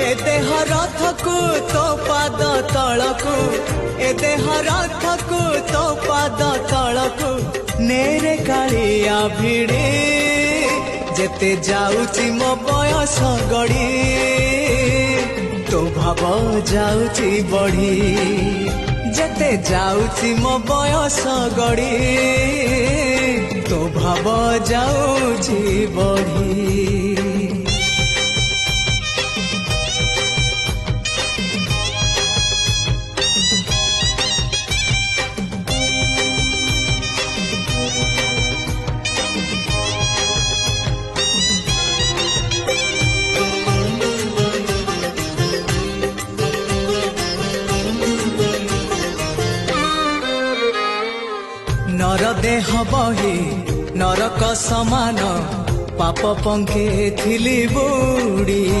ए देह रथकु तो पाद तलकु ए देह रथकु तो पाद तलकु नेरे कालिया भिड़ी जेते जाउची मो बयस गड़ी तो भाव जाउची बढ़ी जेते जाउची मो बयस गड़ी तो भाव जाउची बढ़ी। नर देह बही नरक समान पाप पंखे थिली बुड़ी।